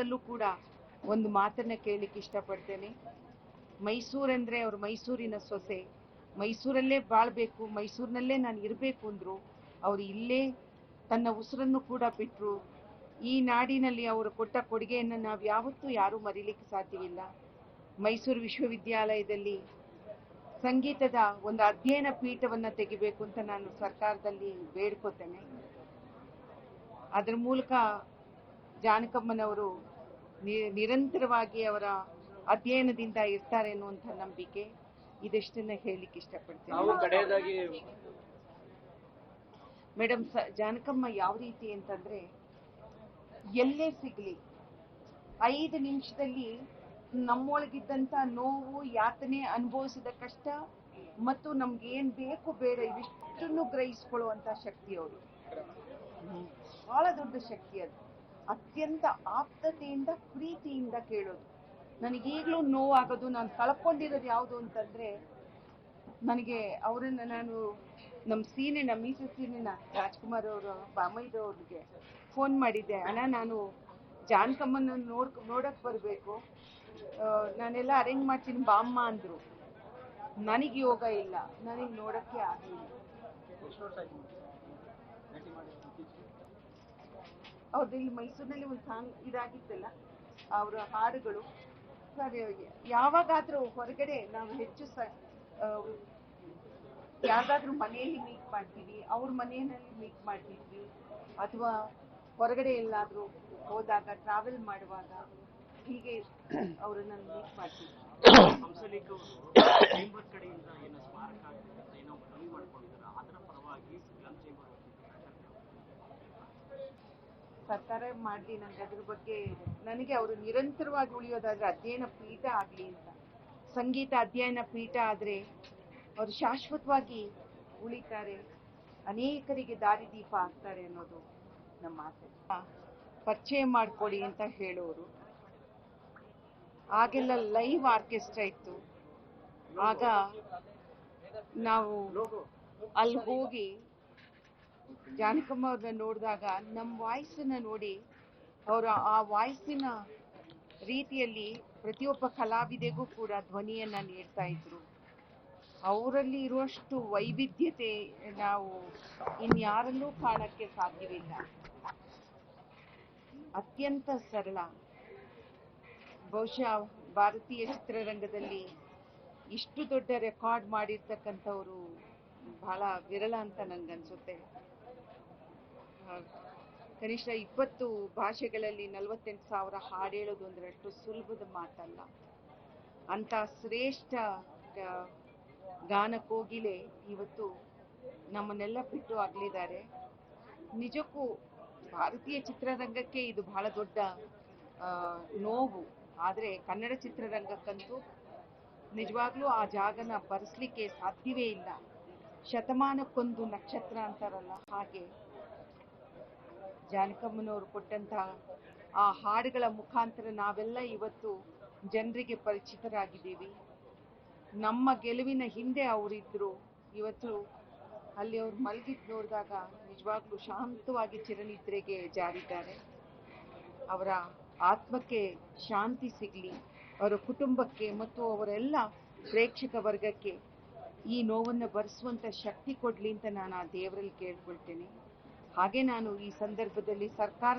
ಸಂದರ್ಭದಲ್ಲೂ ಕೂಡ ಒಂದು ಮಾತನ್ನ ಕೇಳಲಿಕ್ಕೆ ಇಷ್ಟಪಡ್ತೇನೆ. ಮೈಸೂರಂದ್ರೆ ಅವ್ರು ಮೈಸೂರಿನ ಸೊಸೆ, ಮೈಸೂರಲ್ಲೇ ಬಾಳ್ಬೇಕು, ಮೈಸೂರಿನಲ್ಲೇ ನಾನು ಇರಬೇಕು ಅಂದ್ರು. ಅವರು ಇಲ್ಲೇ ತನ್ನ ಉಸಿರನ್ನು ಕೂಡ ಬಿಟ್ಟರು. ಈ ನಾಡಿನಲ್ಲಿ ಅವರು ಕೊಟ್ಟ ಕೊಡುಗೆಯನ್ನು ನಾವು ಯಾವತ್ತೂ ಯಾರೂ ಮರೀಲಿಕ್ಕೆ ಸಾಧ್ಯವಿಲ್ಲ. ಮೈಸೂರು ವಿಶ್ವವಿದ್ಯಾಲಯದಲ್ಲಿ ಸಂಗೀತದ ಒಂದು ಅಧ್ಯಯನ ಪೀಠವನ್ನು ತೆಗಿಬೇಕು ಅಂತ ನಾನು ಸರ್ಕಾರದಲ್ಲಿ ಬೇಡ್ಕೋತೇನೆ. ಅದರ ಮೂಲಕ ಜಾನಕಮ್ಮನವರು ನಿರಂತರವಾಗಿ ಅವರ ಅಧ್ಯಯನದಿಂದ ಇರ್ತಾರೆ ಅನ್ನುವಂಥ ನಂಬಿಕೆ. ಇದೆಷ್ಟನ್ನ ಹೇಳಲಿಕ್ಕೆ ಇಷ್ಟಪಡ್ತೇನೆ. ಮೇಡಮ್, ಜಾನಕಮ್ಮ ಯಾವ ರೀತಿ ಅಂತಂದ್ರೆ, ಎಲ್ಲೇ ಸಿಗ್ಲಿ 5 ನಿಮಿಷದಲ್ಲಿ ನಮ್ಮೊಳಗಿದ್ದಂತ ನೋವು, ಯಾತನೆ, ಅನುಭವಿಸಿದ ಕಷ್ಟ ಮತ್ತು ನಮ್ಗೆ ಏನ್ ಬೇಕು ಬೇಡ ಇವಿಷ್ಟನ್ನು ಗ್ರಹಿಸ್ಕೊಳ್ಳುವಂತ ಶಕ್ತಿ ಅವರು. ಬಹಳ ದೊಡ್ಡ ಶಕ್ತಿ ಅದು. ಅತ್ಯಂತ ಆಪ್ತತೆಯಿಂದ, ಪ್ರೀತಿಯಿಂದ ಕೇಳೋದು. ನನಗೀಗ್ಲೂ ನೋವಾಗೋದು, ನಾನು ಕಳ್ಕೊಂಡಿರೋದು ಯಾವುದು ಅಂತಂದ್ರೆ, ನನಗೆ ಅವರನ್ನ ನಾನು ನಮ್ಮ ಮೀಸಸ್ ಸೀನಿನ ರಾಜ್ಕುಮಾರ್ ಅವರು ಬಾಮೈದವ್ರಿಗೆ ಫೋನ್ ಮಾಡಿದ್ದೆ, ಅಣ್ಣ ನಾನು ಜಾನಕಮ್ಮನ ನೋಡಕ್ ಬರಬೇಕು, ನಾನೆಲ್ಲ ಅರೇಂಜ್ ಮಾಡ್ತೀನಿ ಬಾಮ್ಮ ಅಂದ್ರು. ನನಗೆ ಯೋಗ ಇಲ್ಲ, ನನಗೆ ನೋಡಕ್ಕೆ ಆಗಲಿಲ್ಲ. ಅವ್ರದ್ದು ಇಲ್ಲಿ ಮೈಸೂರಿನಲ್ಲಿ ಒಂದು ಸಾಂಗ್ ಇದಾಗಿತ್ತಲ್ಲ, ಅವರ ಹಾಡುಗಳು ಸರ್. ಯಾವಾಗಾದ್ರೂ ಹೊರಗಡೆ ನಾವು ಹೆಚ್ಚು ಯಾವ್ದಾದ್ರೂ ಮನೆಯಲ್ಲಿ ಮೀಟ್ ಮಾಡ್ತೀವಿ, ಅವ್ರ ಮನೆಯಲ್ಲಿ ಮೀಟ್ ಮಾಡ್ತಿದ್ವಿ, ಅಥವಾ ಹೊರಗಡೆ ಎಲ್ಲಾದ್ರೂ ಹೋದಾಗ ಟ್ರಾವೆಲ್ ಮಾಡುವಾಗ ಹೀಗೆ ಅವರನ್ನ ಮೀಟ್ ಮಾಡ್ತೀವಿ. ಸರ್ಕಾರ ಮಾಡ್ಲಿ, ನನಗೆ ಅದ್ರ ಬಗ್ಗೆ, ನನಗೆ ಅವರು ನಿರಂತರವಾಗಿ ಉಳಿಯೋದಾದ್ರೆ ಅಧ್ಯಯನ ಪೀಠ ಆಗ್ಲಿ ಅಂತ. ಸಂಗೀತ ಅಧ್ಯಯನ ಪೀಠ ಆದ್ರೆ ಅವರು ಶಾಶ್ವತವಾಗಿ ಉಳಿತಾರೆ, ಅನೇಕರಿಗೆ ದಾರಿದೀಪ ಆಗ್ತಾರೆ ಅನ್ನೋದು ನಮ್ಮ ಆಸೆ. ಪರಿಚಯ ಮಾಡಿಕೊಡಿ ಅಂತ ಹೇಳೋರು. ಆಗೆಲ್ಲ ಲೈವ್ ಆರ್ಕೆಸ್ಟ್ರಾ ಇತ್ತು. ಆಗ ನಾವು ಅಲ್ಲಿ ಹೋಗಿ ಜಾನಕಮ್ಮ ಅವ್ರನ್ನ ನೋಡಿದಾಗ ನಮ್ಮ ವಾಯ್ಸನ್ನ ನೋಡಿ ಅವರ ಆ ವಾಯ್ಸಿನ ರೀತಿಯಲ್ಲಿ ಪ್ರತಿಯೊಬ್ಬ ಕಲಾವಿದೆಗೂ ಕೂಡ ಧ್ವನಿಯನ್ನ ನೀಡ್ತಾ ಇದ್ರು. ಅವರಲ್ಲಿ ಇರುವಷ್ಟು ವೈವಿಧ್ಯತೆ ನಾವು ಇನ್ಯಾರಲ್ಲೂ ಕಾಣಕ್ಕೆ ಸಾಧ್ಯವಿಲ್ಲ. ಅತ್ಯಂತ ಸರಳ. ಬಹುಶಃ ಭಾರತೀಯ ಚಿತ್ರರಂಗದಲ್ಲಿ ಇಷ್ಟು ದೊಡ್ಡ ರೆಕಾರ್ಡ್ ಮಾಡಿರ್ತಕ್ಕಂಥವ್ರು ಬಹಳ ವಿರಳ ಅಂತ ನನ್ಗನ್ಸುತ್ತೆ. ಕನಿಷ್ಠ 20 ಭಾಷೆಗಳಲ್ಲಿ 48,000 ಹಾಡು ಹೇಳೋದು ಅಂದ್ರೆ ಅಷ್ಟು ಸುಲಭದ ಮಾತಲ್ಲ. ಅಂತ ಶ್ರೇಷ್ಠ ಗಾನ ಕೋಗಿಲೆ ಇವತ್ತು ನಮ್ಮನ್ನೆಲ್ಲ ಬಿಟ್ಟು ಅಗಲಿದ್ದಾರೆ. ನಿಜಕ್ಕೂ ಭಾರತೀಯ ಚಿತ್ರರಂಗಕ್ಕೆ ಇದು ಬಹಳ ದೊಡ್ಡ ನೋವು. ಆದರೆ ಕನ್ನಡ ಚಿತ್ರರಂಗಕ್ಕಂತೂ ನಿಜವಾಗ್ಲೂ ಆ ಜಾಗನ ಬರೆಸ್ಲಿಕ್ಕೆ ಸಾಧ್ಯವೇ ಇಲ್ಲ. ಶತಮಾನಕ್ಕೊಂದು ನಕ್ಷತ್ರ ಅಂತಾರಲ್ಲ, ಹಾಗೆ ಜಾನಕಮ್ಮನವರು ಕೊಟ್ಟಂತಹ ಆ ಹಾಡುಗಳ ಮುಖಾಂತರ ನಾವೆಲ್ಲ ಇವತ್ತು ಜನರಿಗೆ ಪರಿಚಿತರಾಗಿದ್ದೀವಿ. ನಮ್ಮ ಗೆಲುವಿನ ಹಿಂದೆ ಅವರಿದ್ರು. ಇವತ್ತು ಅಲ್ಲಿ ಅವ್ರು ಮಲಗಿದ್ದು ನೋಡಿದಾಗ ನಿಜವಾಗ್ಲೂ ಶಾಂತವಾಗಿ ಚಿರನಿದ್ರೆಗೆ ಜಾರಿದ್ದಾರೆ. ಅವರ ಆತ್ಮಕ್ಕೆ ಶಾಂತಿ ಸಿಗಲಿ, ಅವರ ಕುಟುಂಬಕ್ಕೆ ಮತ್ತು ಅವರೆಲ್ಲ ಪ್ರೇಕ್ಷಕ ವರ್ಗಕ್ಕೆ ಈ ನೋವನ್ನು ಭರಿಸುವಂಥ ಶಕ್ತಿ ಕೊಡಲಿ ಅಂತ ನಾನು ಆ ದೇವರಲ್ಲಿ ಕೇಳ್ಕೊಳ್ತೇನೆ. ಹಾಗೆ ನಾನು ಈ ಸಂದರ್ಭದಲ್ಲಿ ಸರ್ಕಾರ